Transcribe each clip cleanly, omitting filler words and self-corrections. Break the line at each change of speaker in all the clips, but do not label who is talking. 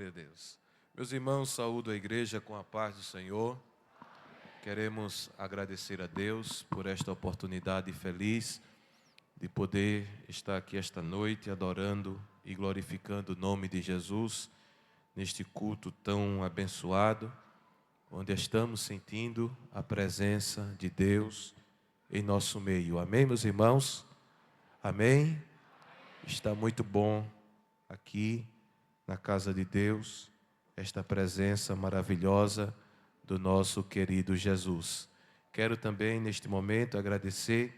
Glória a Deus. Meus irmãos, saúdo a igreja com a paz do Senhor. Queremos agradecer a Deus por esta oportunidade feliz de poder estar aqui esta noite adorando e glorificando o nome de Jesus neste culto tão abençoado, onde estamos sentindo a presença de Deus em nosso meio. Amém, meus irmãos? Amém? Está muito bom aqui na casa de Deus, esta presença maravilhosa do nosso querido Jesus. Quero também, neste momento, agradecer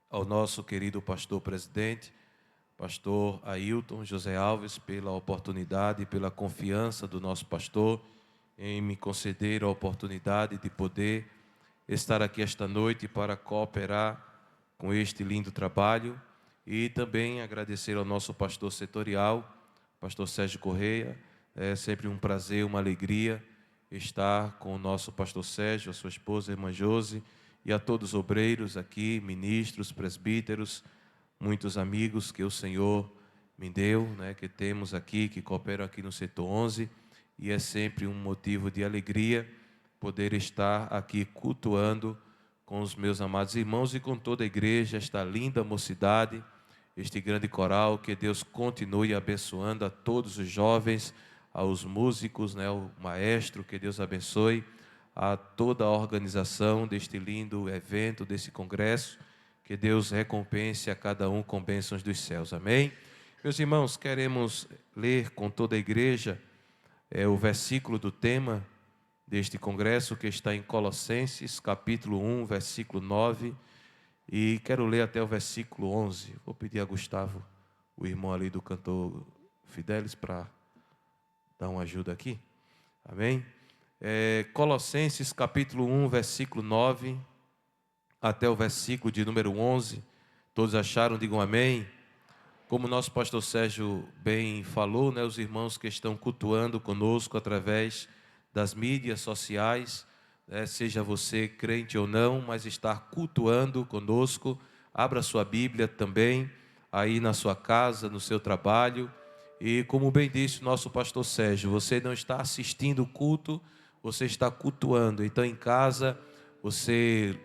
ao nosso querido pastor presidente, pastor Ailton José Alves, pela oportunidade e pela confiança do nosso pastor em me conceder a oportunidade de poder estar aqui esta noite para cooperar com este lindo trabalho. E também agradecer ao nosso pastor setorial, pastor Sérgio Correia. É sempre um prazer, uma alegria estar com o nosso pastor Sérgio, a sua esposa, a irmã Josi, e a todos os obreiros aqui, ministros, presbíteros, muitos amigos que o Senhor me deu, que temos aqui, que cooperam aqui no setor 11, e é sempre um motivo de alegria poder estar aqui cultuando com os meus amados irmãos e com toda a igreja, esta linda mocidade, este grande coral. Que Deus continue abençoando a todos os jovens, aos músicos, o maestro, que Deus abençoe a toda a organização deste lindo evento, desse congresso, que Deus recompense a cada um com bênçãos dos céus. Amém? Meus irmãos, queremos ler com toda a igreja o versículo do tema deste congresso, que está em Colossenses, capítulo 1, versículo 9, e quero ler até o versículo 11. Vou pedir a Gustavo, o irmão ali do cantor Fidelis, para dar uma ajuda aqui. Amém? Colossenses, capítulo 1, versículo 9, até o versículo de número 11. Todos acharam? Digam amém. Como o nosso pastor Sérgio bem falou, os irmãos que estão cultuando conosco através das mídias sociais, seja você crente ou não, mas estar cultuando conosco, abra sua Bíblia também, aí na sua casa, no seu trabalho, e como bem disse o nosso pastor Sérgio, você não está assistindo o culto, você está cultuando. Então em casa você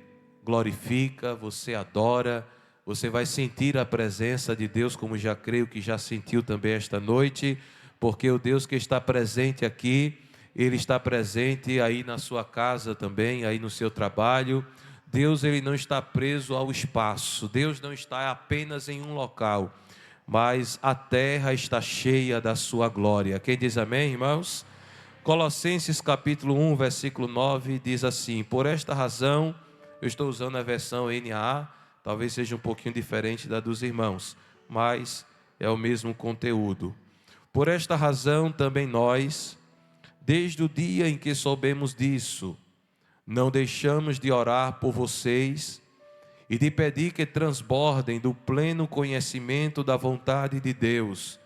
glorifica, você adora, você vai sentir a presença de Deus, como já creio que já sentiu também esta noite, porque o Deus que está presente aqui, Ele está presente aí na sua casa também, aí no seu trabalho. Deus, Ele não está preso ao espaço, Deus não está apenas em um local, mas a terra está cheia da sua glória. Quem diz amém, irmãos? Colossenses capítulo 1, versículo 9, diz assim: por esta razão, eu estou usando a versão NAA, talvez seja um pouquinho diferente da dos irmãos, mas é o mesmo conteúdo. Por esta razão também nós, desde o dia em que soubemos disso, não deixamos de orar por vocês e de pedir que transbordem do pleno conhecimento da vontade de Deus,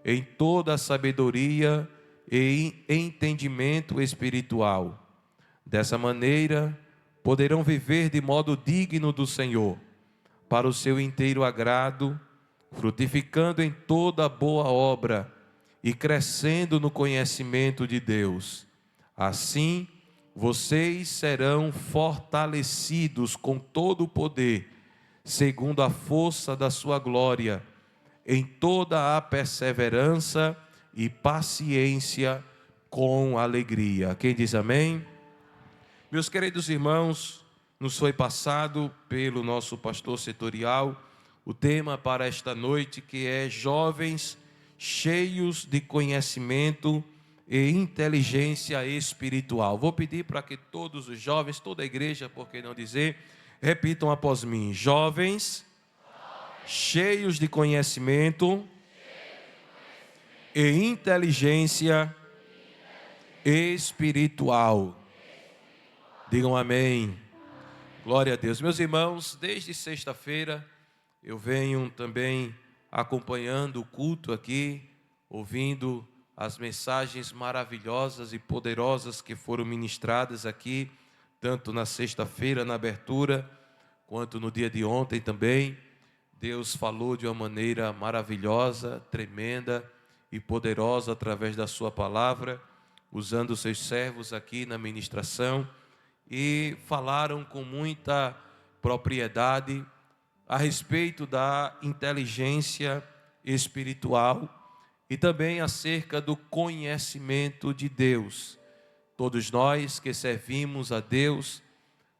em toda a sabedoria e entendimento espiritual. Dessa maneira, poderão viver de modo digno do Senhor, para o seu inteiro agrado, frutificando em toda boa obra e crescendo no conhecimento de Deus. Assim, vocês serão fortalecidos com todo o poder, segundo a força da sua glória, em toda a perseverança e paciência com alegria. Quem diz amém? Meus queridos irmãos, nos foi passado pelo nosso pastor setorial o tema para esta noite, que é jovens cheios de conhecimento e inteligência espiritual. Vou pedir para que todos os jovens, toda a igreja, por que não dizer, repitam após mim: jovens cheios de conhecimento e inteligência espiritual. Digam amém. Glória a Deus. Meus irmãos, desde sexta-feira eu venho também acompanhando o culto aqui, ouvindo as mensagens maravilhosas e poderosas que foram ministradas aqui, tanto na sexta-feira, na abertura, quanto no dia de ontem também. Deus falou de uma maneira maravilhosa, tremenda, e poderosa através da sua palavra, usando os seus servos aqui na ministração, e falaram com muita propriedade a respeito da inteligência espiritual e também acerca do conhecimento de Deus. Todos nós que servimos a Deus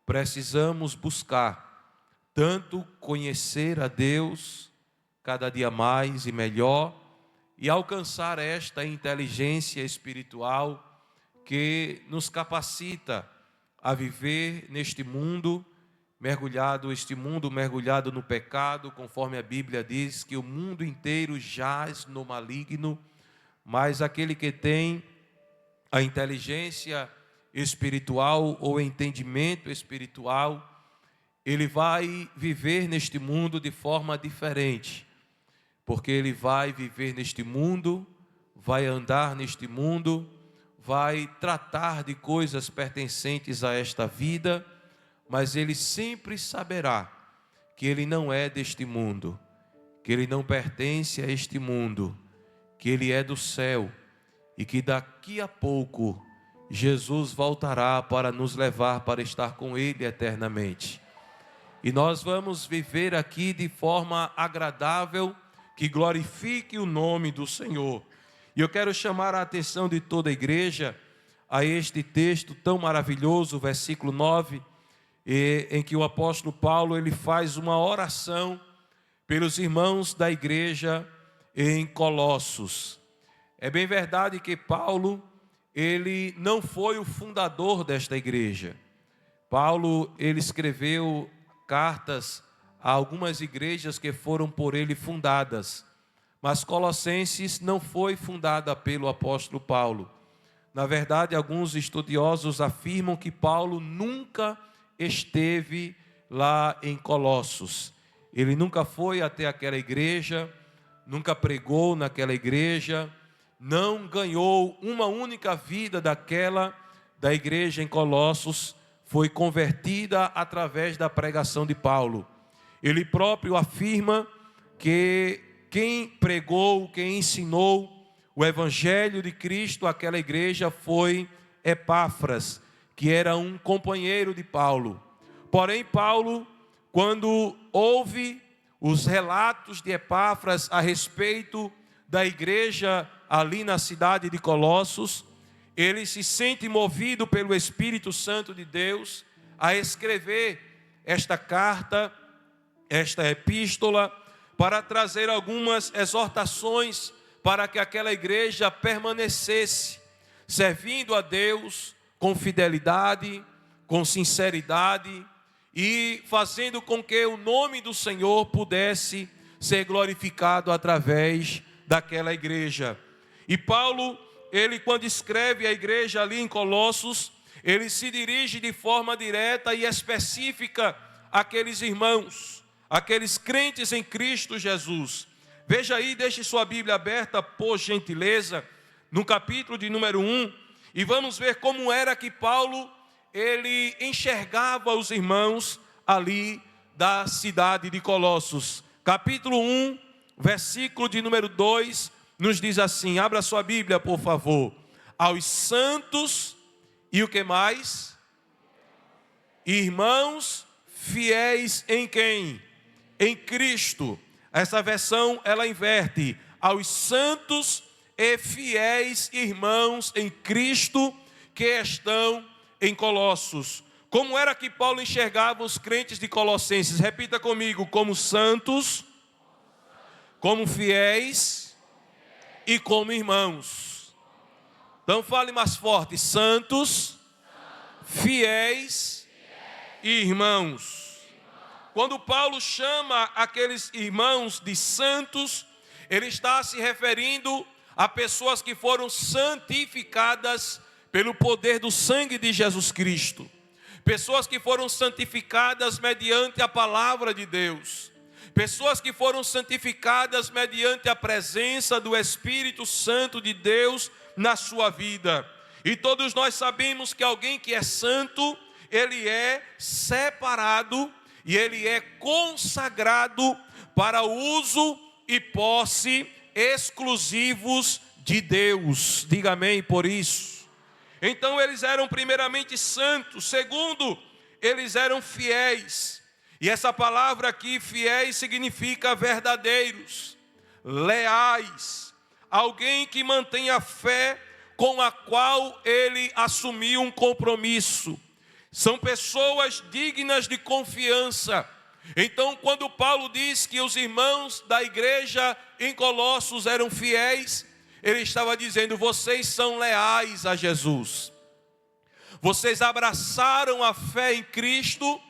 precisamos buscar tanto conhecer a Deus cada dia mais e melhor e alcançar esta inteligência espiritual que nos capacita a viver neste mundo mergulhado no pecado, conforme a Bíblia diz que o mundo inteiro jaz no maligno, mas aquele que tem a inteligência espiritual ou entendimento espiritual, ele vai viver neste mundo de forma diferente, porque ele vai viver neste mundo, vai andar neste mundo, vai tratar de coisas pertencentes a esta vida, mas ele sempre saberá que ele não é deste mundo, que ele não pertence a este mundo, que ele é do céu e que daqui a pouco Jesus voltará para nos levar para estar com ele eternamente. E nós vamos viver aqui de forma agradável, que glorifique o nome do Senhor. E eu quero chamar a atenção de toda a igreja a este texto tão maravilhoso, versículo 9, em que o apóstolo Paulo ele faz uma oração pelos irmãos da igreja em Colossos. É bem verdade que Paulo ele não foi o fundador desta igreja. Paulo ele escreveu cartas a algumas igrejas que foram por ele fundadas, mas Colossenses não foi fundada pelo apóstolo Paulo. Na verdade, alguns estudiosos afirmam que Paulo nunca esteve lá em Colossos. Ele nunca foi até aquela igreja, nunca pregou naquela igreja, não ganhou uma única vida da igreja em Colossos, foi convertida através da pregação de Paulo. Ele próprio afirma que quem pregou, quem ensinou o evangelho de Cristo àquela igreja foi Epáfras, que era um companheiro de Paulo. Porém, Paulo, quando ouve os relatos de Epáfras a respeito da igreja ali na cidade de Colossos, ele se sente movido pelo Espírito Santo de Deus a escrever esta carta, esta epístola, para trazer algumas exortações para que aquela igreja permanecesse servindo a Deus com fidelidade, com sinceridade e fazendo com que o nome do Senhor pudesse ser glorificado através daquela igreja. E Paulo, ele quando escreve a igreja ali em Colossos, ele se dirige de forma direta e específica àqueles irmãos, aqueles crentes em Cristo Jesus. Veja aí, deixe sua Bíblia aberta, por gentileza, no capítulo de número 1, e vamos ver como era que Paulo, ele enxergava os irmãos ali da cidade de Colossos. Capítulo 1, versículo de número 2, nos diz assim, abra sua Bíblia, por favor. Aos santos, e o que mais? Irmãos fiéis em quem? Em Cristo. Essa versão, ela inverte. Aos santos e fiéis irmãos em Cristo que estão em Colossos. Como era que Paulo enxergava os crentes de Colossenses? Repita comigo, como santos, como fiéis e como irmãos. Então fale mais forte, santos, fiéis e irmãos. Quando Paulo chama aqueles irmãos de santos, ele está se referindo a pessoas que foram santificadas pelo poder do sangue de Jesus Cristo. Pessoas que foram santificadas mediante a palavra de Deus. Pessoas que foram santificadas mediante a presença do Espírito Santo de Deus na sua vida. E todos nós sabemos que alguém que é santo, ele é separado e ele é consagrado para o uso e posse exclusivos de Deus. Diga amém por isso. Então eles eram primeiramente santos. Segundo, eles eram fiéis. E essa palavra aqui, fiéis, significa verdadeiros, leais. Alguém que mantém a fé com a qual ele assumiu um compromisso. São pessoas dignas de confiança. Então, quando Paulo diz que os irmãos da igreja em Colossos eram fiéis, ele estava dizendo: vocês são leais a Jesus. Vocês abraçaram a fé em Cristo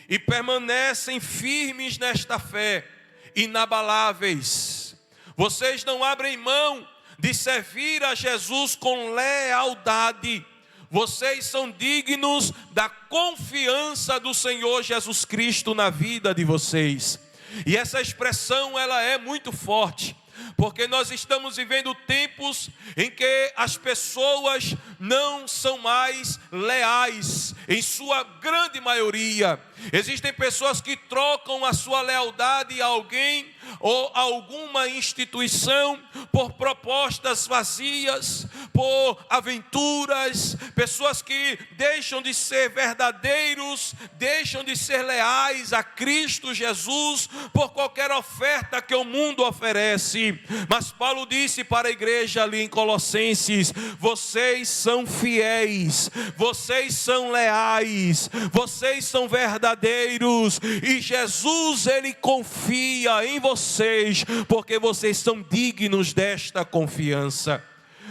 e permanecem firmes nesta fé, inabaláveis. Vocês não abrem mão de servir a Jesus com lealdade. Vocês são dignos da confiança do Senhor Jesus Cristo na vida de vocês. E essa expressão, ela é muito forte, porque nós estamos vivendo tempos em que as pessoas não são mais leais, em sua grande maioria. Existem pessoas que trocam a sua lealdade a alguém ou a alguma instituição por propostas vazias, por aventuras, pessoas que deixam de ser verdadeiros, deixam de ser leais a Cristo Jesus por qualquer oferta que o mundo oferece. Mas Paulo disse para a igreja ali em Colossenses: vocês são fiéis, vocês são leais, vocês são verdadeiros, e Jesus, ele confia em vocês, porque vocês são dignos desta confiança.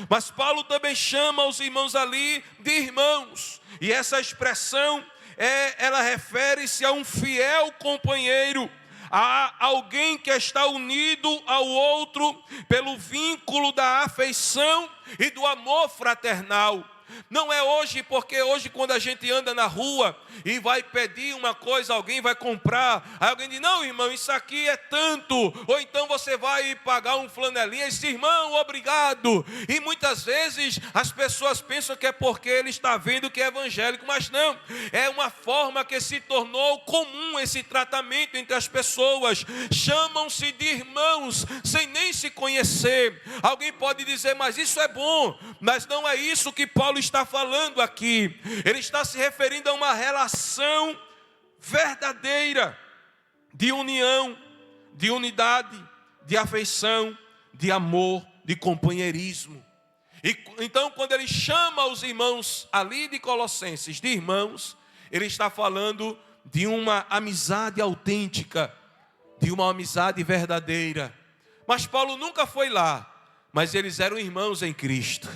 Mas Paulo também chama os irmãos ali de irmãos, e essa expressão ela refere-se a um fiel companheiro, a alguém que está unido ao outro pelo vínculo da afeição e do amor fraternal. Não é hoje, porque hoje quando a gente anda na rua e vai pedir uma coisa, alguém vai comprar, aí alguém diz: não, irmão, isso aqui é tanto. Ou então você vai pagar um flanelinha e diz: irmão, obrigado. E muitas vezes as pessoas pensam que é porque ele está vendo que é evangélico, mas não. É uma forma que se tornou comum esse tratamento entre as pessoas. Chamam-se de irmãos sem nem se conhecer. Alguém pode dizer: mas isso é bom. Mas não é isso que Paulo está falando aqui. Ele está se referindo a uma relação verdadeira de união, de unidade, de afeição, de amor, de companheirismo. E então, quando ele chama os irmãos ali de Colossenses de irmãos, ele está falando de uma amizade autêntica, de uma amizade verdadeira. Mas Paulo nunca foi lá, mas eles eram irmãos em Cristo.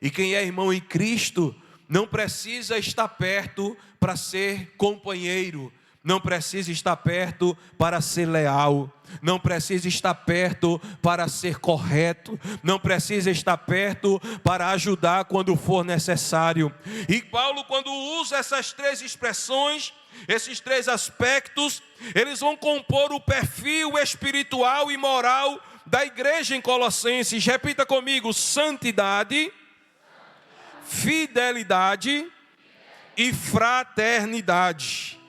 E quem é irmão em Cristo não precisa estar perto para ser companheiro, não precisa estar perto para ser leal, não precisa estar perto para ser correto, não precisa estar perto para ajudar quando for necessário. E Paulo, quando usa essas três expressões, esses três aspectos, eles vão compor o perfil espiritual e moral da igreja em Colossenses. Repita comigo: santidade, fidelidade e fraternidade.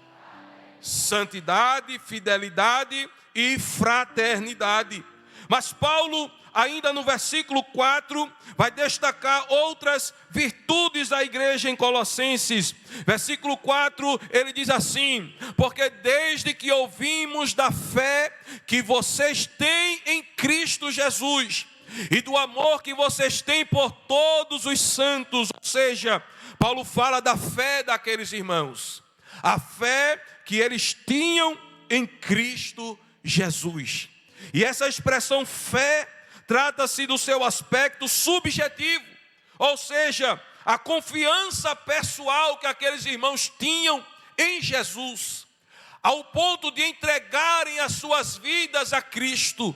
Santidade, fidelidade e fraternidade. Mas Paulo, ainda no versículo 4, vai destacar outras virtudes da igreja em Colossenses. Versículo 4, ele diz assim: porque desde que ouvimos da fé que vocês têm em Cristo Jesus e do amor que vocês têm por todos os santos. Ou seja, Paulo fala da fé daqueles irmãos, a fé que eles tinham em Cristo Jesus. E essa expressão fé trata-se do seu aspecto subjetivo, ou seja, a confiança pessoal que aqueles irmãos tinham em Jesus, ao ponto de entregarem as suas vidas a Cristo,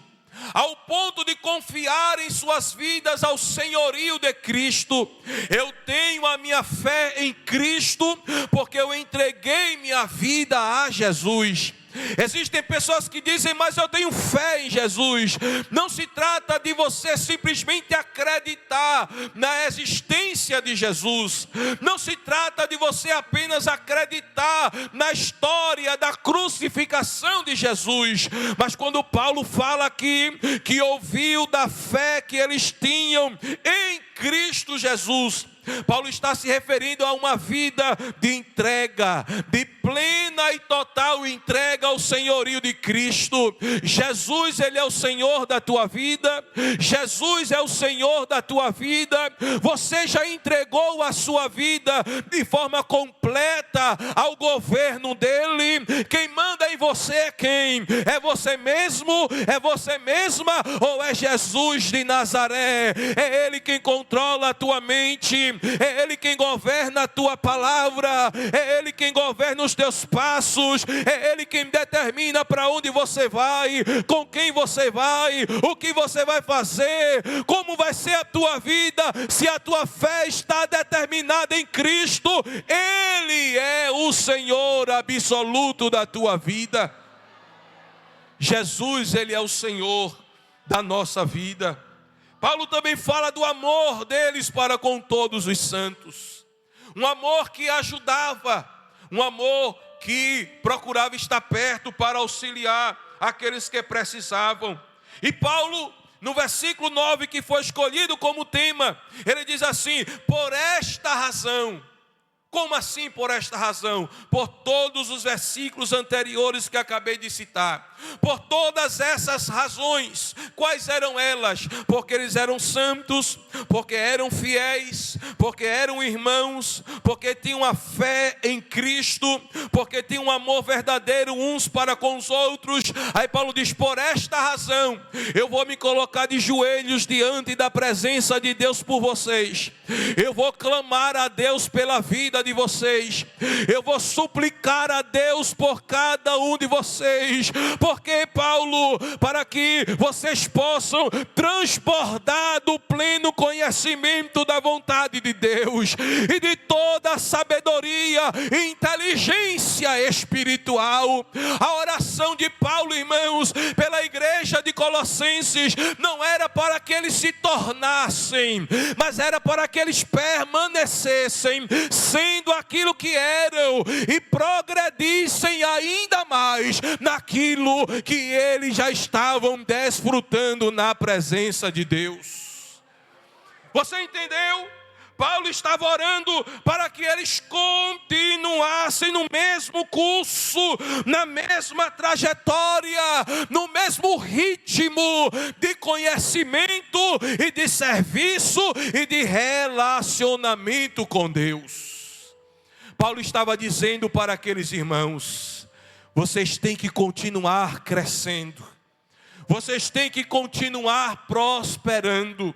ao ponto de confiar em suas vidas ao senhorio de Cristo. Eu tenho a minha fé em Cristo, porque eu entreguei minha vida a Jesus. Existem pessoas que dizem, mas eu tenho fé em Jesus. Não se trata de você simplesmente acreditar na existência de Jesus. Não se trata de você apenas acreditar na história da crucificação de Jesus. Mas quando Paulo fala aqui que ouviu da fé que eles tinham em Cristo Jesus, Paulo está se referindo a uma vida de entrega, de plena e total entrega ao senhorio de Cristo. Jesus, Ele é o Senhor da tua vida. Jesus é o Senhor da tua vida. Você já entregou a sua vida de forma completa ao governo dEle. Quem manda em você é quem? É você mesmo? É você mesma? Ou é Jesus de Nazaré? É Ele quem controla a tua mente. É Ele quem governa a tua palavra. É Ele quem governa os teus passos. É Ele quem determina para onde você vai, com quem você vai, o que você vai fazer, como vai ser a tua vida. Se a tua fé está determinada em Cristo, Ele é o Senhor absoluto da tua vida. Jesus, Ele é o Senhor da nossa vida. Paulo também fala do amor deles para com todos os santos. Um amor que ajudava, um amor que procurava estar perto para auxiliar aqueles que precisavam. E Paulo, no versículo 9, que foi escolhido como tema, ele diz assim: por esta razão. Como assim por esta razão? Por todos os versículos anteriores que acabei de citar. Por todas essas razões. Quais eram elas? Porque eles eram santos, porque eram fiéis, porque eram irmãos, porque tinham a fé em Cristo, porque tinham um amor verdadeiro uns para com os outros. Aí Paulo diz: por esta razão, eu vou me colocar de joelhos diante da presença de Deus por vocês. Eu vou clamar a Deus pela vida de vocês. Eu vou suplicar a Deus por cada um de vocês. Porque, Paulo, para que vocês possam transbordar do pleno conhecimento da vontade de Deus e de toda a sabedoria e inteligência espiritual. A oração de Paulo, irmãos, pela igreja de Colossenses não era para que eles se tornassem, mas era para que eles permanecessem sendo aquilo que eram e progredissem ainda mais naquilo que eles já estavam desfrutando na presença de Deus. Você entendeu? Paulo estava orando para que eles continuassem no mesmo curso, na mesma trajetória, no mesmo ritmo de conhecimento e de serviço e de relacionamento com Deus. Paulo estava dizendo para aqueles irmãos: vocês têm que continuar crescendo, vocês têm que continuar prosperando,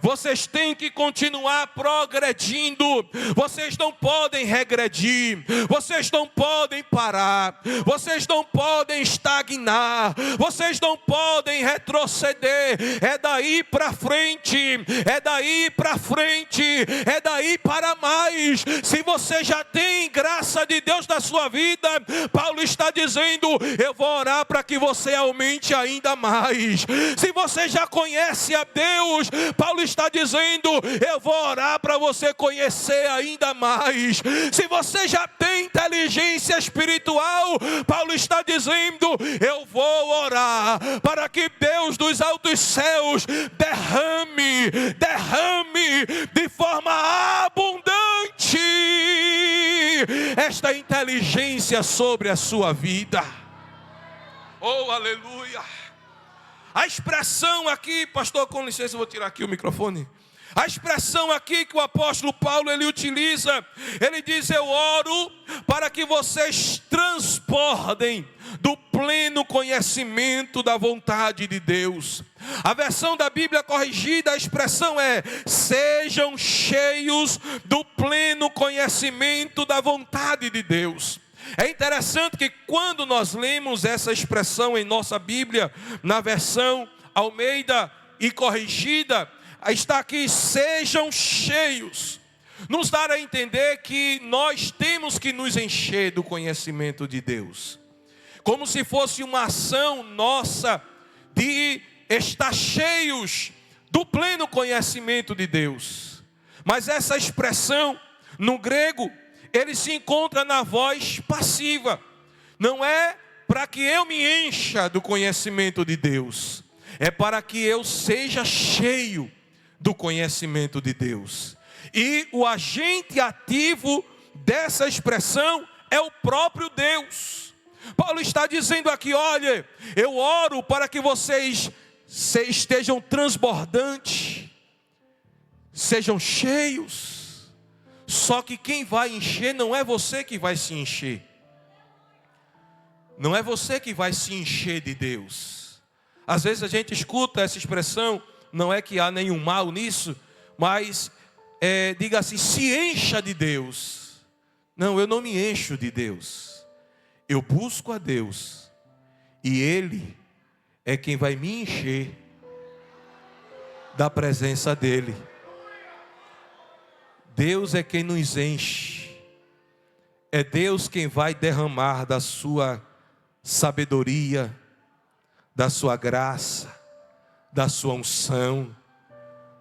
vocês têm que continuar progredindo. Vocês não podem regredir, vocês não podem parar, vocês não podem estagnar, vocês não podem retroceder. É daí para frente, é daí para frente, é daí para mais. Se você já tem graça de Deus na sua vida, Paulo está dizendo: eu vou orar para que você aumente ainda mais. Se você já conhece a Deus, Paulo está dizendo: eu vou orar para você conhecer ainda mais. Se você já tem inteligência espiritual, Paulo está dizendo: eu vou orar para que Deus dos altos céus derrame de forma abundante esta inteligência sobre a sua vida. Oh, aleluia! A expressão aqui, pastor, com licença, eu vou tirar aqui o microfone. A expressão aqui que o apóstolo Paulo ele utiliza, ele diz: eu oro para que vocês transbordem do pleno conhecimento da vontade de Deus. A versão da Bíblia corrigida, a expressão é: sejam cheios do pleno conhecimento da vontade de Deus. É interessante que quando nós lemos essa expressão em nossa Bíblia, na versão Almeida e corrigida, está aqui: sejam cheios. Nos dá a entender que nós temos que nos encher do conhecimento de Deus. como se fosse uma ação nossa de estar cheios do pleno conhecimento de Deus. Mas essa expressão, no grego, ele se encontra na voz passiva. Não é para que eu me encha do conhecimento de Deus, é para que eu seja cheio do conhecimento de Deus. E o agente ativo dessa expressão é o próprio Deus. Paulo está dizendo aqui: olha, eu oro para que vocês estejam transbordantes, sejam cheios. Só que quem vai encher não é você que vai se encher. Não é você que vai se encher de Deus. Às vezes a gente escuta essa expressão, não é que há nenhum mal nisso, mas diga assim: se encha de Deus. Não, eu não me encho de Deus. Eu busco a Deus e Ele é quem vai me encher da presença dEle. Deus é quem nos enche. É Deus quem vai derramar da sua sabedoria, da sua graça, da sua unção,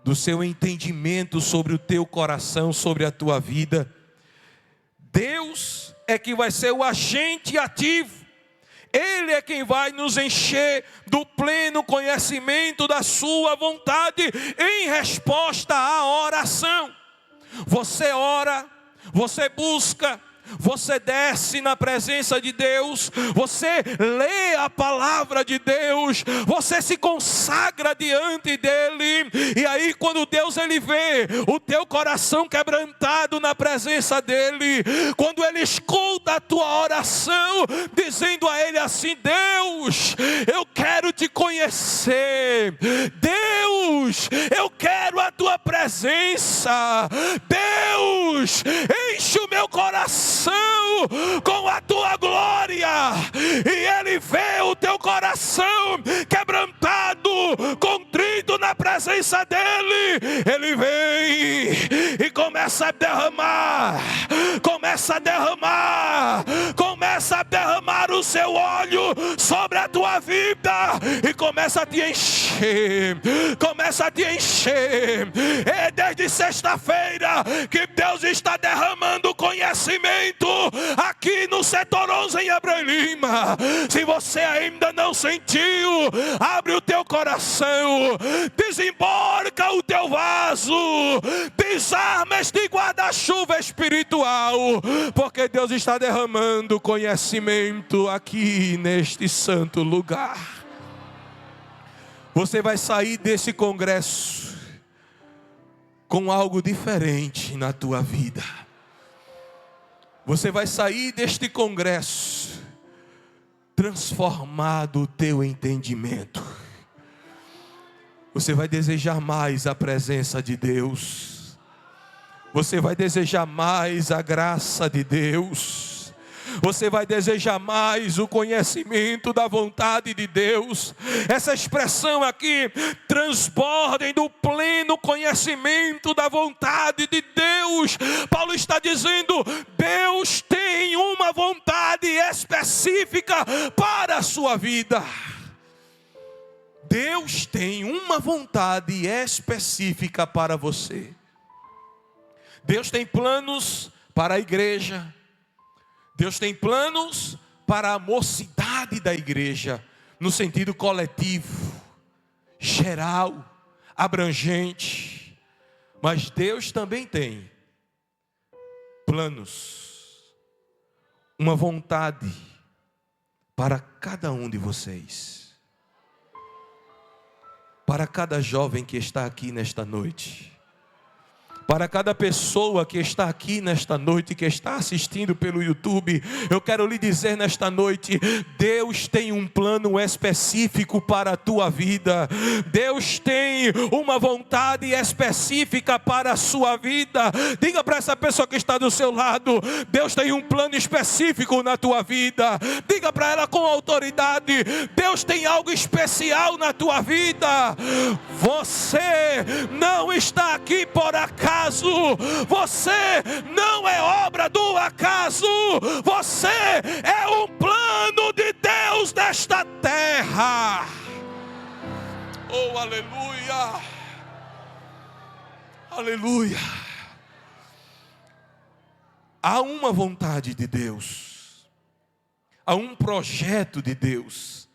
do seu entendimento sobre o teu coração, sobre a tua vida. Deus é que vai ser o agente ativo. Ele é quem vai nos encher do pleno conhecimento da sua vontade em resposta à oração. Você ora, você busca, você desce na presença de Deus, você lê a palavra de Deus, você se consagra diante dEle, e aí quando Deus Ele vê o teu coração quebrantado na presença dEle, quando Ele escuta a tua oração, dizendo a Ele assim: Deus, eu quero te conhecer, Deus, eu quero a tua presença, Deus, enche o meu coração com a tua glória, e Ele vê o teu coração quebrantado, contrito na presença dEle. Ele vem e começa a derramar o seu óleo sobre a tua vida, e começa a te encher, É desde sexta-feira que Deus está derramando conhecimento aqui no setor 11 em Abreu Lima. Se você ainda não sentiu, abre o teu coração, desemborca o teu vaso, desarma este guarda-chuva espiritual, porque Deus está derramando conhecimento aqui neste santo lugar. Você vai sair desse congresso com algo diferente na tua vida. Você vai sair deste congresso transformado o teu entendimento. Você vai desejar mais a presença de Deus. Você vai desejar mais a graça de Deus. Você vai desejar mais o conhecimento da vontade de Deus. Essa expressão aqui, transbordem do pleno conhecimento da vontade de Deus. Paulo está dizendo: Deus tem uma vontade específica para a sua vida. Deus tem uma vontade específica para você. Deus tem planos para a igreja. Deus tem planos para a mocidade da igreja, no sentido coletivo, geral, abrangente. Mas Deus também tem planos, uma vontade para cada um de vocês. Para cada jovem que está aqui nesta noite. Para cada pessoa que está aqui nesta noite, que está assistindo pelo YouTube, eu quero lhe dizer nesta noite: Deus tem um plano específico para a tua vida. Deus tem uma vontade específica para a sua vida. Diga para essa pessoa que está do seu lado: Deus tem um plano específico na tua vida. Diga para ela com autoridade: Deus tem algo especial na tua vida. Você não está aqui por acaso. Você não é obra do acaso. Você é um plano de Deus. nesta terra. Oh, aleluia. Aleluia. Há uma vontade de Deus. Há um projeto de Deus.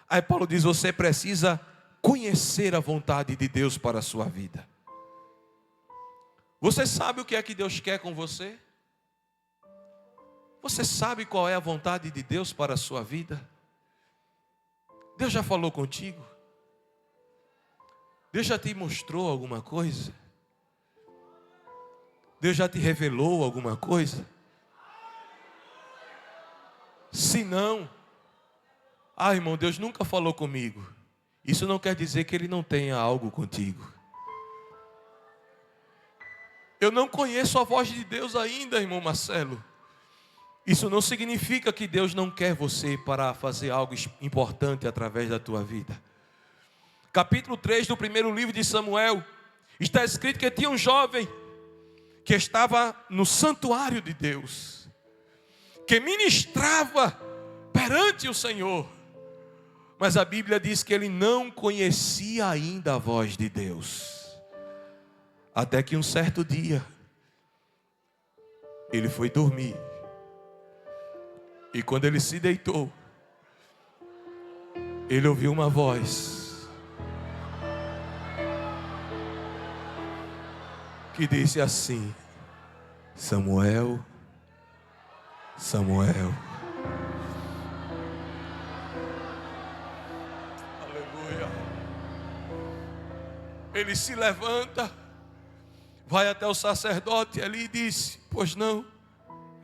Aí Paulo diz, você precisa conhecer a vontade de Deus para a sua vida. Você sabe o que é que Deus quer com você? Você sabe qual é a vontade de Deus para a sua vida? Deus já falou contigo? Deus já te mostrou alguma coisa? Deus já te revelou alguma coisa? Se não, irmão, Deus nunca falou comigo. Isso não quer dizer que Ele não tenha algo contigo. Eu não conheço a voz de Deus ainda, irmão Marcelo. Isso não significa que Deus não quer você para fazer algo importante através da tua vida. Capítulo 3 do primeiro livro de Samuel, está escrito que tinha um jovem que estava no santuário de Deus, que ministrava perante o Senhor, mas a Bíblia diz que ele não conhecia ainda a voz de Deus. Até que um certo dia, ele foi dormir. E quando ele se deitou, ele ouviu uma voz que disse assim: Samuel, Samuel. Aleluia. Ele se levanta, vai até o sacerdote ali e disse: pois não.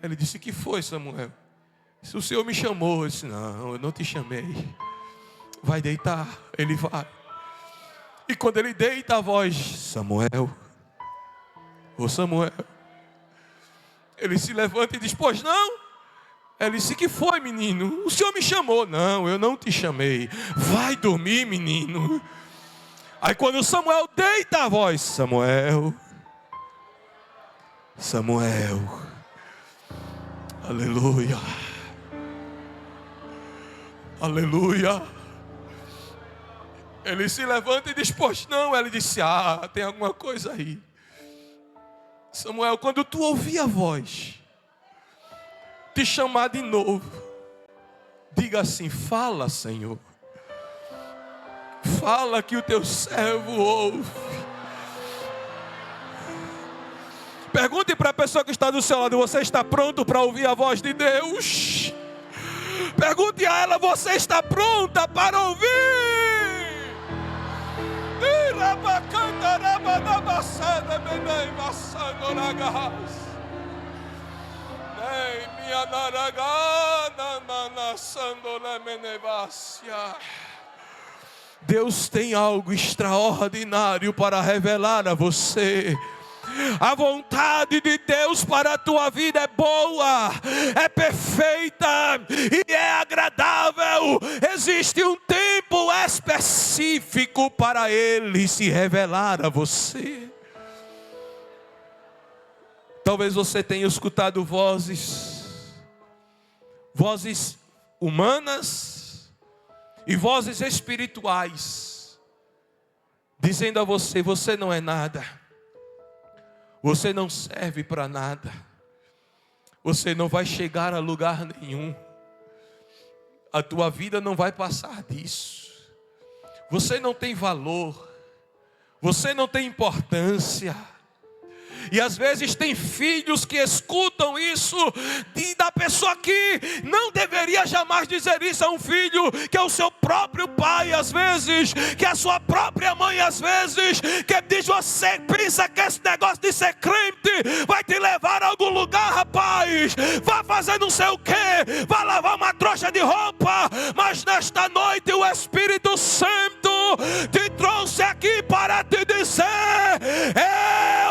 Ele disse: que foi, Samuel? Se o Senhor me chamou, eu disse: não, eu não te chamei. Vai deitar. Ele vai. E quando ele deita, a voz: Samuel, ô Samuel. Ele se levanta e diz: pois não? Ele disse: que foi, menino? O Senhor me chamou. Não, eu não te chamei. Vai dormir, menino. Aí quando Samuel deita, a voz: Samuel, Samuel. Aleluia. Aleluia. Ele se levanta e diz: pois não? Ele disse: tem alguma coisa aí. Samuel, quando tu ouvir a voz te chamar de novo, diga assim: fala, Senhor. Fala que o teu servo ouve. Pergunte para a pessoa que está do seu lado: você está pronto para ouvir a voz de Deus? Pergunte a ela: você está pronta para ouvir? Deus tem algo extraordinário para revelar a você. A vontade de Deus para a tua vida é boa, é perfeita e é agradável. Existe um tempo específico para Ele se revelar a você. Talvez você tenha escutado vozes humanas e vozes espirituais, dizendo a você: você não é nada. Você não serve para nada. Você não vai chegar a lugar nenhum. A tua vida não vai passar disso. Você não tem valor. Você não tem importância. E às vezes tem filhos que escutam isso da pessoa que não deveria jamais dizer isso a um filho, que é o seu próprio pai às vezes, que é a sua própria mãe às vezes, que diz: você pensa que esse negócio de ser crente vai te levar a algum lugar, rapaz? Vai fazer não sei o que, vai lavar uma trouxa de roupa. Mas nesta noite o Espírito Santo te trouxe aqui para te dizer: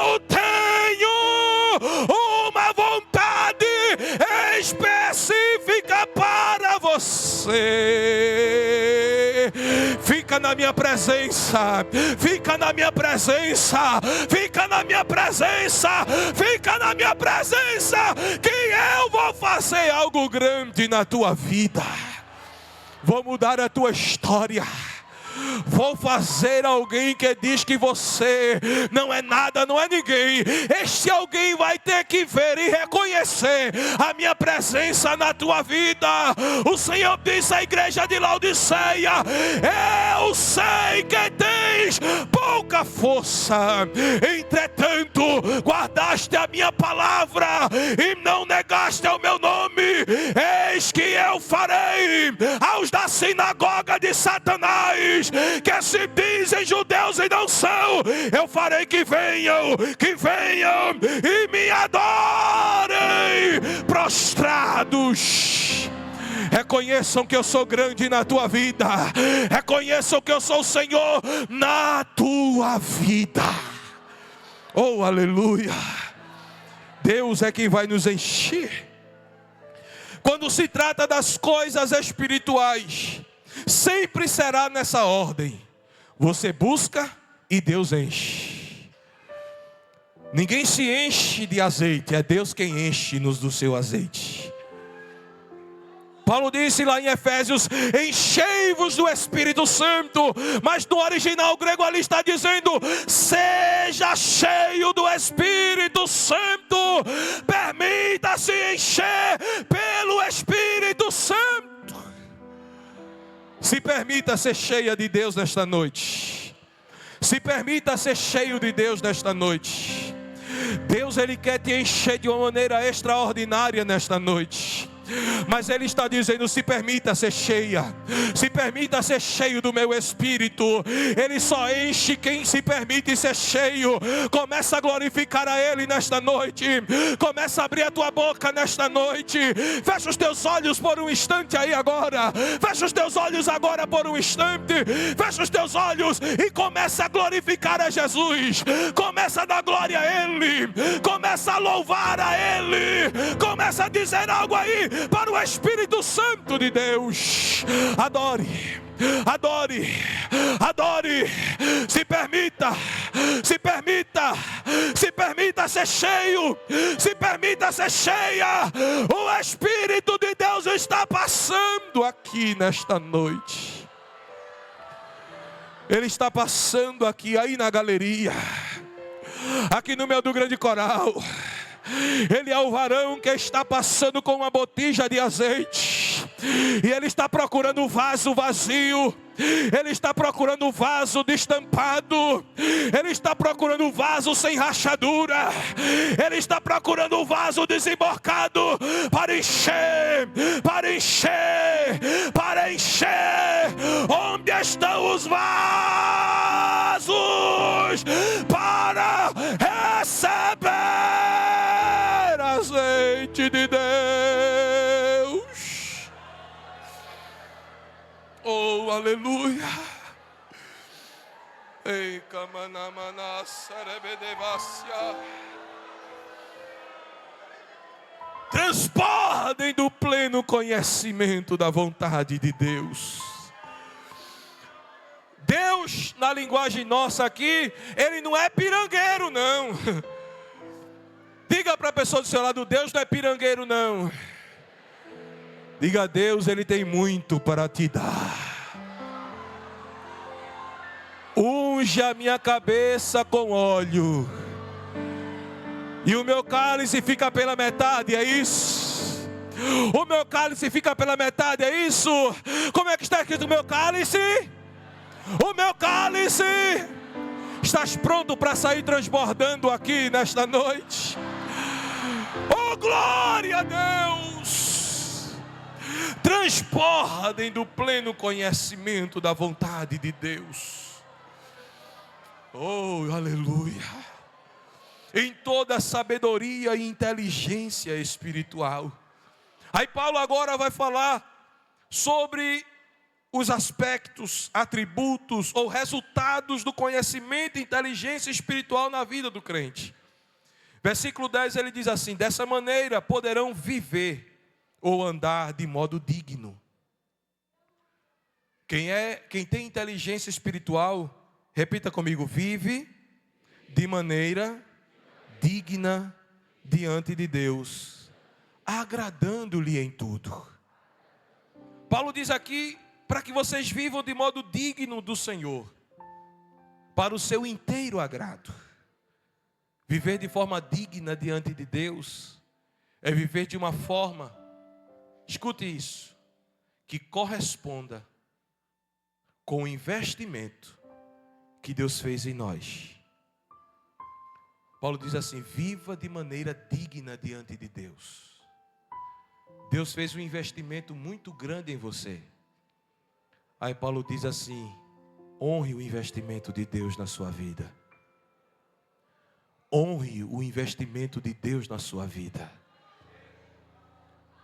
eu tenho uma vontade específica para você. Fica na minha presença, fica na minha presença, fica na minha presença, fica na minha presença, que eu vou fazer algo grande na tua vida. Vou mudar a tua história. Vou fazer alguém que diz que você não é nada, não é ninguém. Este alguém vai ter que ver e reconhecer a minha presença na tua vida. O Senhor disse à igreja de Laodiceia: eu sei que tens pouca força, entretanto guardaste a minha palavra e não negaste o meu nome. Eis que eu farei aos da sinagoga de Satanás, que se dizem judeus e não são, eu farei que venham e me adorem prostrados. Reconheçam que eu sou grande na tua vida. Reconheçam que eu sou o Senhor na tua vida. Oh, aleluia. Deus é quem vai nos encher. Quando se trata das coisas espirituais, sempre será nessa ordem: você busca e Deus enche. Ninguém se enche de azeite, é Deus quem enche-nos do seu azeite. Paulo disse lá em Efésios: enchei-vos do Espírito Santo. Mas no original grego ali está dizendo: seja cheio do Espírito Santo. Permita-se encher pelo Espírito Santo. Se permita ser cheia de Deus nesta noite. Se permita ser cheio de Deus nesta noite. Deus, Ele quer te encher de uma maneira extraordinária nesta noite. Mas Ele está dizendo: se permita ser cheia. Se permita ser cheio do meu Espírito. Ele só enche quem se permite ser cheio. Começa a glorificar a Ele nesta noite. Começa a abrir a tua boca nesta noite. Fecha os teus olhos por um instante aí agora. Fecha os teus olhos agora por um instante. Fecha os teus olhos e começa a glorificar a Jesus. Começa a dar glória a Ele. Começa a louvar a Ele. Começa a dizer algo aí para o Espírito Santo de Deus. Adore, adore, adore. Se permita, se permita, se permita ser cheio, se permita ser cheia. O Espírito de Deus está passando aqui nesta noite. Ele está passando aqui, aí na galeria, aqui no meio do grande coral. Ele é o varão que está passando com uma botija de azeite. E ele está procurando um vaso vazio. Ele está procurando um vaso destampado. Ele está procurando um vaso sem rachadura. Ele está procurando um vaso desemborcado para encher, para encher, para encher. Onde estão os vasos para receber azeite de Deus? Oh, aleluia. Ei, kamanamana serebedevasia. Transbordem do pleno conhecimento da vontade de Deus. Deus, na linguagem nossa aqui, Ele não é pirangueiro, não. Diga para a pessoa do seu lado: Deus não é pirangueiro, não. Diga a Deus: Ele tem muito para te dar. Unge a minha cabeça com óleo, e o meu cálice fica pela metade, é isso? O meu cálice fica pela metade, é isso? Como é que está escrito o meu cálice? O meu cálice. Estás pronto para sair transbordando aqui nesta noite? Oh, glória a Deus! Transbordem do pleno conhecimento da vontade de Deus. Oh, aleluia! Em toda sabedoria e inteligência espiritual. Aí Paulo agora vai falar sobre os aspectos, atributos ou resultados do conhecimento e inteligência espiritual na vida do crente. Versículo 10 ele diz assim: dessa maneira poderão viver ou andar de modo digno. Quem tem inteligência espiritual, repita comigo: vive de maneira digna diante de Deus, agradando-lhe em tudo. Paulo diz aqui para que vocês vivam de modo digno do Senhor, para o seu inteiro agrado. Viver de forma digna diante de Deus é viver de uma forma, escute isso, que corresponda com o investimento que Deus fez em nós. Paulo diz assim: viva de maneira digna diante de Deus. Deus fez um investimento muito grande em você. Aí Paulo diz assim: honre o investimento de Deus na sua vida. Honre o investimento de Deus na sua vida.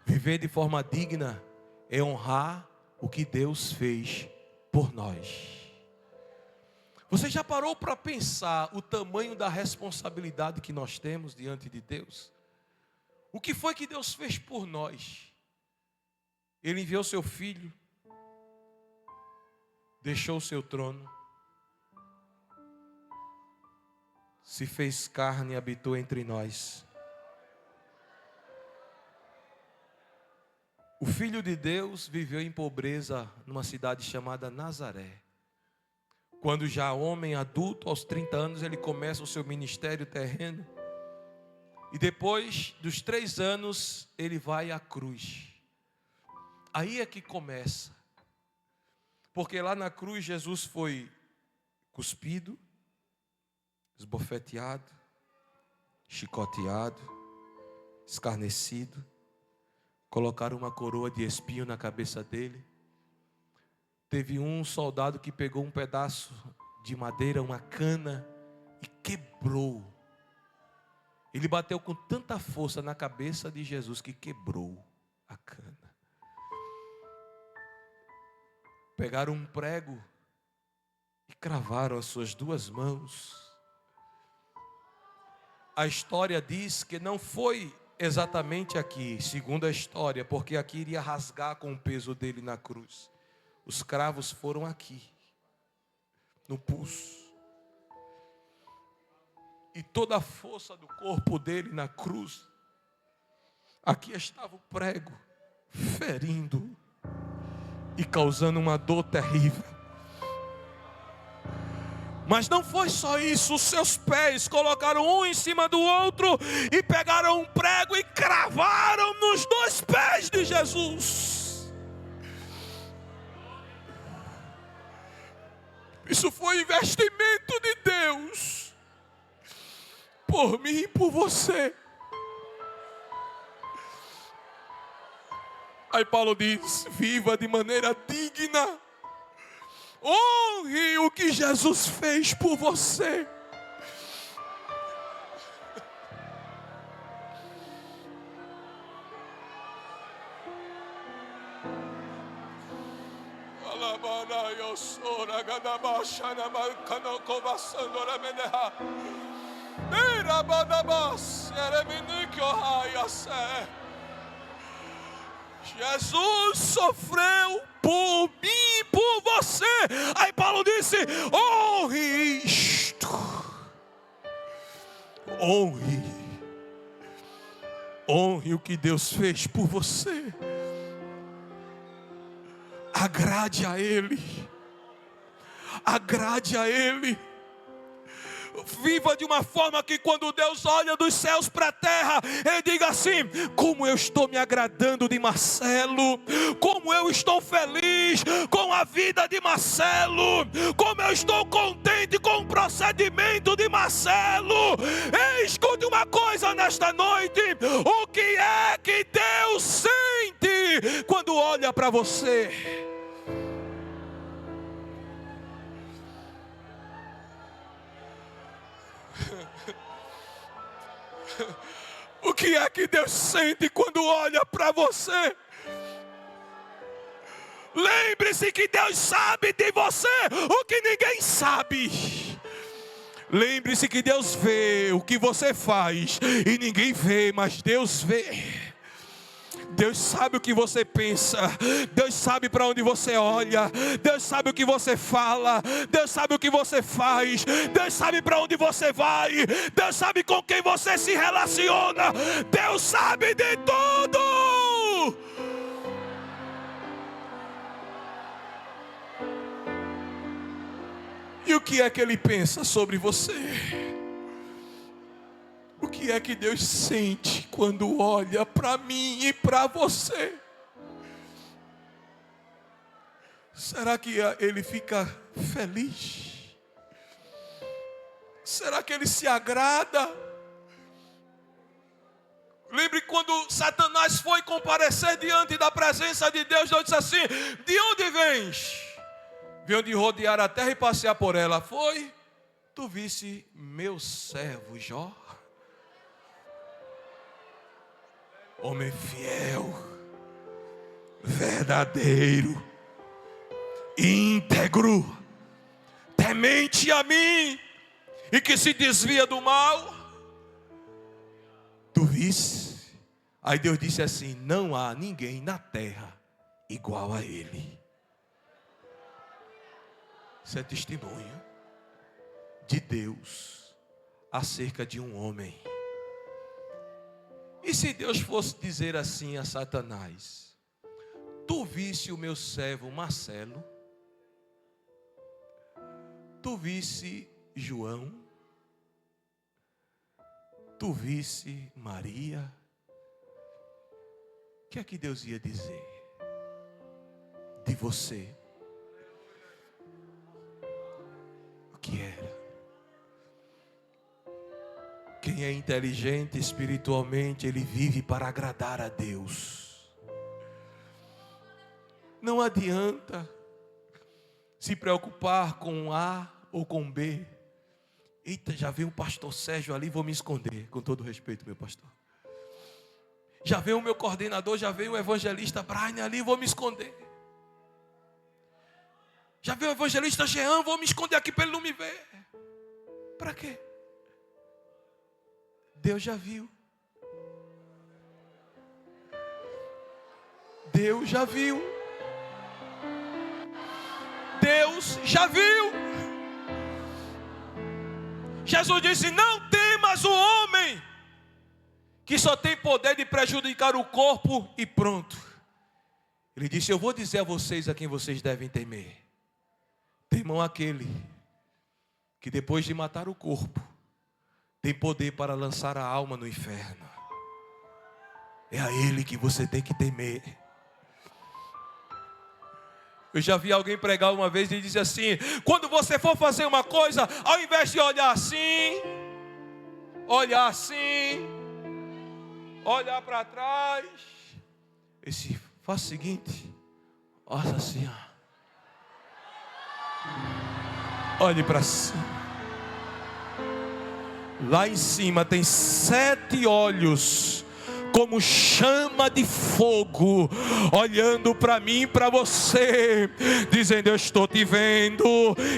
Viver de forma digna é honrar o que Deus fez por nós. Você já parou para pensar o tamanho da responsabilidade que nós temos diante de Deus? O que foi que Deus fez por nós? Ele enviou seu Filho, deixou o seu trono, se fez carne e habitou entre nós. O Filho de Deus viveu em pobreza numa cidade chamada Nazaré. Quando já homem adulto, aos 30 anos, ele começa o seu ministério terreno. E depois dos 3 anos, ele vai à cruz. Aí é que começa. Porque lá na cruz, Jesus foi cuspido, esbofeteado, chicoteado, escarnecido. Colocaram uma coroa de espinho na cabeça dele. Teve um soldado que pegou um pedaço de madeira, uma cana, e quebrou. Ele bateu com tanta força na cabeça de Jesus que quebrou a cana. Pegaram um prego e cravaram as suas 2 mãos. A história diz que não foi exatamente aqui, segundo a história, porque aqui iria rasgar com o peso dele na cruz. Os cravos foram aqui, no pulso. E toda a força do corpo dele na cruz, aqui estava o prego, ferindo e causando uma dor terrível. Mas não foi só isso, os seus pés colocaram um em cima do outro e pegaram um prego e cravaram nos 2 pés de Jesus. Isso foi investimento de Deus por mim e por você. Aí Paulo diz: viva de maneira digna. Honre o que Jesus fez por você. Jesus sofreu por mim e por você. Aí Paulo disse: honre isto. Honre o que Deus fez por você. Agrade a Ele. Agrade a Ele. Viva de uma forma que quando Deus olha dos céus para a terra, Ele diga assim: como eu estou me agradando de Marcelo, como eu estou feliz com a vida de Marcelo, como eu estou contente com o procedimento de Marcelo. Escute uma coisa nesta noite: o que é que Deus sente quando olha para você? O que é que Deus sente quando olha para você? Lembre-se que Deus sabe de você o que ninguém sabe. Lembre-se que Deus vê o que você faz e ninguém vê, mas Deus vê. Deus sabe o que você pensa, Deus sabe para onde você olha, Deus sabe o que você fala, Deus sabe o que você faz, Deus sabe para onde você vai, Deus sabe com quem você se relaciona, Deus sabe de tudo. E o que é que Ele pensa sobre você? O que é que Deus sente quando olha para mim e para você? Será que Ele fica feliz? Será que Ele se agrada? Lembre quando Satanás foi comparecer diante da presença de Deus, Deus disse assim: de onde vens? Veio de rodear a terra e passear por ela. Foi? Tu visse meu servo Jó? Homem fiel, verdadeiro, íntegro, temente a mim e que se desvia do mal. Tu viste? Aí Deus disse assim: não há ninguém na terra igual a ele. Isso é testemunho de Deus acerca de um homem. E se Deus fosse dizer assim a Satanás: tu visse o meu servo Marcelo? Tu visse João? Tu visse Maria? O que é que Deus ia dizer de você? O que era? Quem é inteligente espiritualmente, ele vive para agradar a Deus. Não adianta se preocupar com A ou com B. Eita, já veio o pastor Sérgio ali, vou me esconder. Com todo respeito, meu pastor. Já veio o meu coordenador, já veio o evangelista Brian ali, vou me esconder. Já veio o evangelista Jean, vou me esconder aqui para ele não me ver. Para quê? Deus já viu. Deus já viu. Deus já viu. Jesus disse: não temas o homem, que só tem poder de prejudicar o corpo e pronto. Ele disse: eu vou dizer a vocês a quem vocês devem temer. Temam aquele que depois de matar o corpo, tem poder para lançar a alma no inferno. É a Ele que você tem que temer. Eu já vi alguém pregar uma vez e disse assim: quando você for fazer uma coisa, ao invés de olhar assim, olhar para trás, faz o seguinte, olha assim, olhe para cima. Lá em cima tem 7 olhos, como chama de fogo, olhando para mim e para você, dizendo: eu estou te vendo,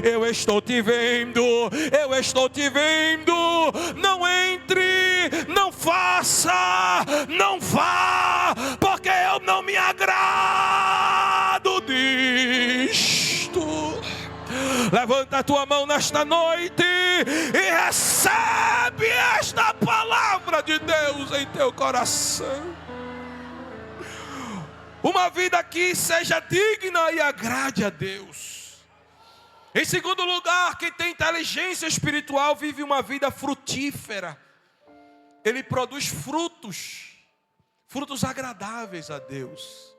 eu estou te vendo, eu estou te vendo. Não entre, não faça, não vá, porque eu não me agrado disto. Levanta a tua mão nesta noite e recebe esta palavra de Deus em teu coração. Uma vida que seja digna e agrade a Deus. Em segundo lugar, quem tem inteligência espiritual vive uma vida frutífera. Ele produz frutos agradáveis a Deus.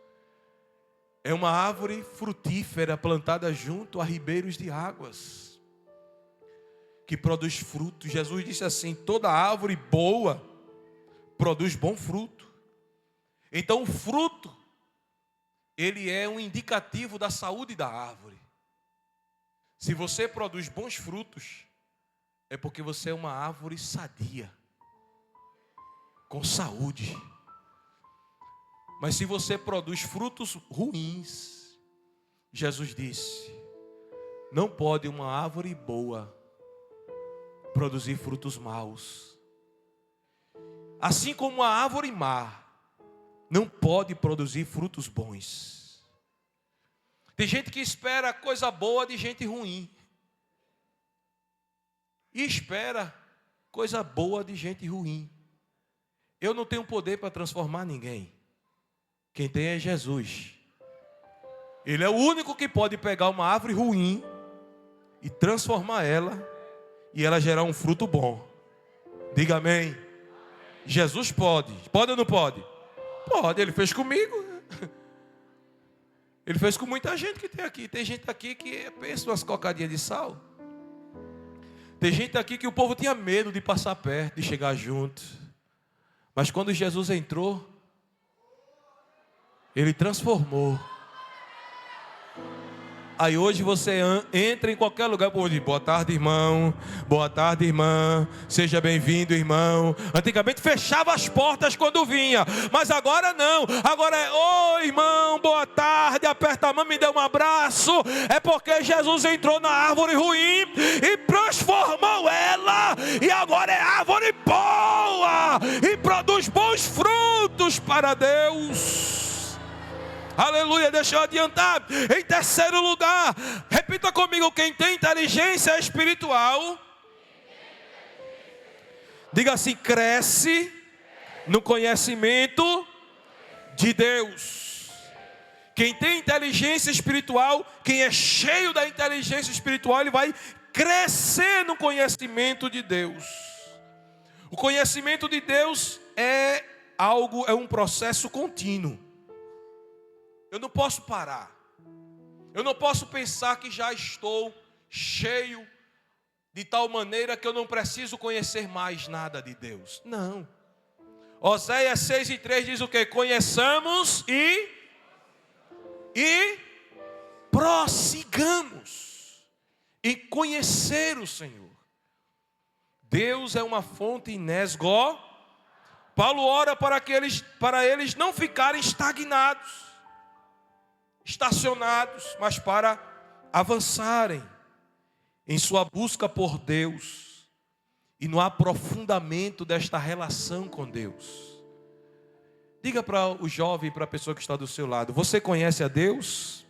É uma árvore frutífera plantada junto a ribeiros de águas, que produz frutos. Jesus disse assim: toda árvore boa produz bom fruto. Então o fruto, ele é um indicativo da saúde da árvore. Se você produz bons frutos, é porque você é uma árvore sadia, com saúde. Mas se você produz frutos ruins, Jesus disse: não pode uma árvore boa produzir frutos maus. Assim como a árvore má não pode produzir frutos bons. Tem gente que espera coisa boa de gente ruim. E espera coisa boa de gente ruim. Eu não tenho poder para transformar ninguém. Quem tem é Jesus. Ele é o único que pode pegar uma árvore ruim e transformar ela e ela gerar um fruto bom. Diga amém. Jesus pode. Pode ou não pode? Pode, Ele fez comigo. Ele fez com muita gente que tem aqui. Tem gente aqui que pensa umas cocadinhas de sal. Tem gente aqui que o povo tinha medo de passar perto, de chegar junto. Mas quando Jesus entrou, Ele transformou. Aí hoje você entra em qualquer lugar, o povo diz, boa tarde, irmão. Boa tarde, irmã. Seja bem-vindo, irmão. Antigamente fechava as portas quando vinha, mas agora não. Agora é, oi, irmão, boa tarde. Aperta a mão, me dê um abraço. É porque Jesus entrou na árvore ruim e transformou ela. E agora é árvore boa e produz bons frutos para Deus. Aleluia, deixa eu adiantar. Em terceiro lugar, repita comigo, quem tem inteligência espiritual, diga assim, cresce no conhecimento de Deus. Quem tem inteligência espiritual, quem é cheio da inteligência espiritual, ele vai crescer no conhecimento de Deus. O conhecimento de Deus é um processo contínuo. Eu não posso parar. Eu não posso pensar que já estou cheio de tal maneira que eu não preciso conhecer mais nada de Deus. Não. Oséias 6:3 diz o quê? Conheçamos e prossigamos em conhecer o Senhor. Deus é uma fonte inesgotável. Paulo ora para eles não ficarem estagnados, estacionados, mas para avançarem em sua busca por Deus e no aprofundamento desta relação com Deus. Diga para o jovem, para a pessoa que está do seu lado, você conhece a Deus?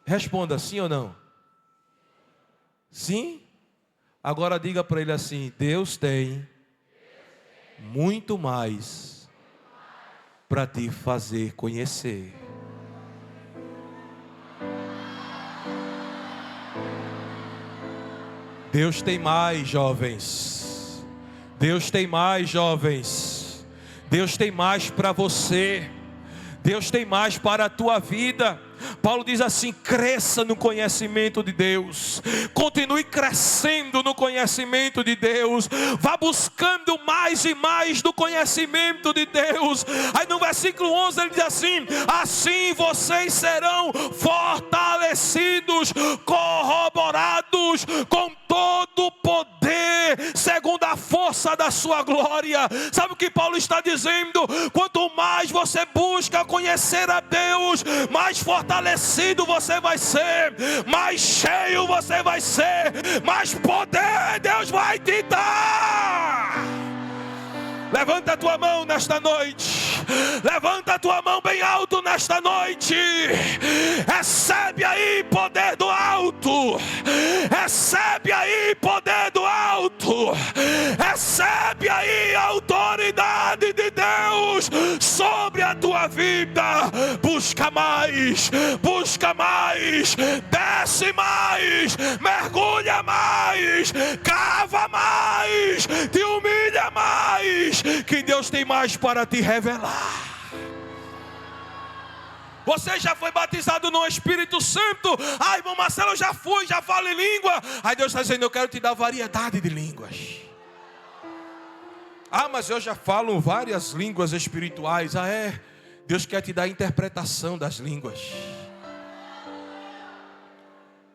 Responda sim ou não. Sim? Agora diga para ele assim, Deus tem muito mais para te fazer conhecer. Deus tem mais, jovens. Deus tem mais, jovens. Deus tem mais para você. Deus tem mais para a tua vida. Paulo diz assim, cresça no conhecimento de Deus. Continue crescendo no conhecimento de Deus. Vá buscando mais e mais do conhecimento de Deus. Aí no versículo 11 ele diz assim, assim vocês serão fortalecidos, corroborados com todo o poder, segundo a força da sua glória. Sabe o que Paulo está dizendo? Quanto mais você busca conhecer a Deus, mais fortalecido você vai ser, mais cheio você vai ser, mais poder Deus vai te dar. Levanta a tua mão nesta noite. Levanta a tua mão bem alto nesta noite. Recebe aí poder do alto. Recebe aí poder do alto. Recebe aí a autoridade de Deus sobre a tua vida. Busca mais. Busca mais. Desce mais. Mergulha mais. Cava mais. Te humilha mais. Que Deus tem mais para te revelar. Você já foi batizado no Espírito Santo? Ah, irmão Marcelo, eu já fui, já falo em língua. Aí Deus está dizendo, eu quero te dar variedade de línguas. Ah, mas eu já falo várias línguas espirituais. Ah, é? Deus quer te dar a interpretação das línguas.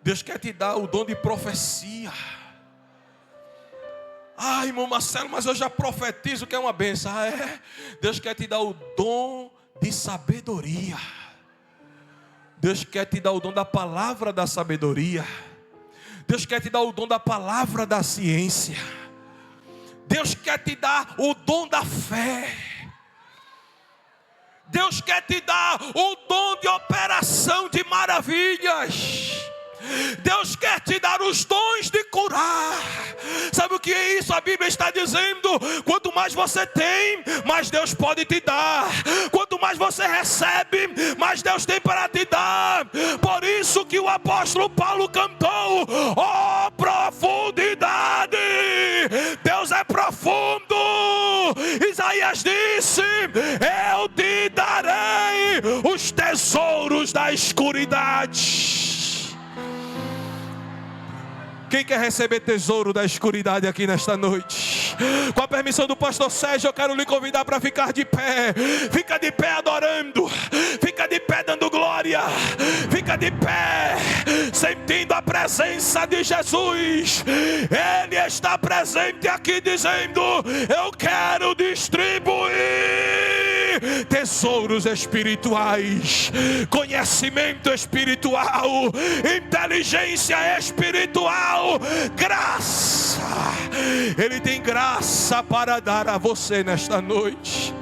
Deus quer te dar o dom de profecia. Ah, irmão Marcelo, mas eu já profetizo que é uma bênção. Ah, é? Deus quer te dar o dom de sabedoria. Deus quer te dar o dom da palavra da sabedoria. Deus quer te dar o dom da palavra da ciência. Deus quer te dar o dom da fé. Deus quer te dar o dom de operação de maravilhas. Deus quer te dar os dons de curar. Sabe o que é isso? A Bíblia está dizendo, quanto mais você tem, mais Deus pode te dar. Quanto mais você recebe, mais Deus tem para te dar. Por isso que o apóstolo Paulo cantou: ó profundidade, Deus é profundo. Isaías disse: eu te darei os tesouros da escuridade. Quem quer receber tesouro da escuridade aqui nesta noite? Com a permissão do pastor Sérgio, eu quero lhe convidar para ficar de pé. Fica de pé adorando. Fica de pé dando glória. Fica de pé sentindo a presença de Jesus. Ele está presente aqui dizendo: eu quero distribuir tesouros espirituais, conhecimento espiritual, inteligência espiritual, graça. Ele tem graça para dar a você nesta noite.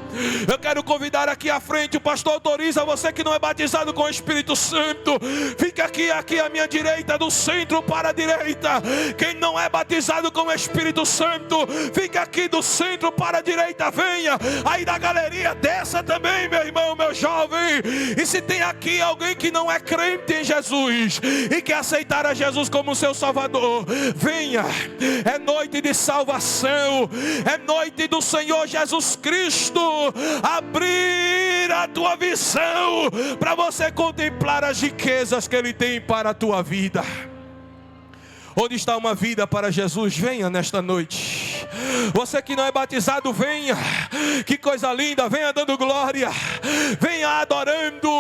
Eu quero convidar aqui à frente, o pastor autoriza você que não é batizado com o Espírito Santo. Fica aqui à minha direita, do centro para a direita. Quem não é batizado com o Espírito Santo, fica aqui do centro para a direita. Venha aí da galeria, desça também, meu irmão, meu jovem. E se tem aqui alguém que não é crente em Jesus e quer aceitar a Jesus como seu Salvador, venha. É noite de salvação, é noite do Senhor Jesus Cristo abrir a tua visão para você contemplar as riquezas que Ele tem para a tua vida. Onde está uma vida para Jesus? Venha nesta noite. Você que não é batizado, venha. Que coisa linda, venha dando glória, venha adorando.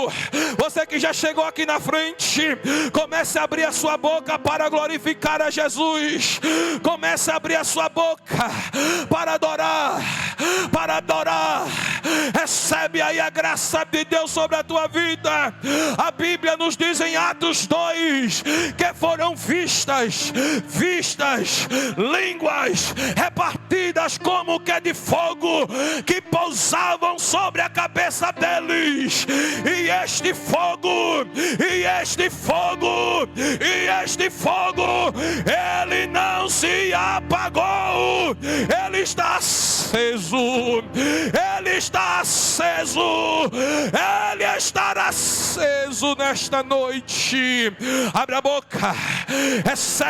Você que já chegou aqui na frente, comece a abrir a sua boca para glorificar a Jesus. Comece a abrir a sua boca para adorar, para adorar. Recebe aí a graça de Deus sobre a tua vida. A Bíblia nos diz em Atos 2 que foram vistas línguas repartidas como que de fogo, que pousavam sobre a cabeça deles. E este fogo, ele não se apagou. Ele está aceso. Ele está aceso. Ele estará aceso nesta noite. Abre a boca. Recebe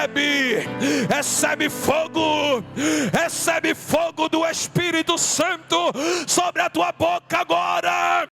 fogo do Espírito Santo sobre a tua boca agora.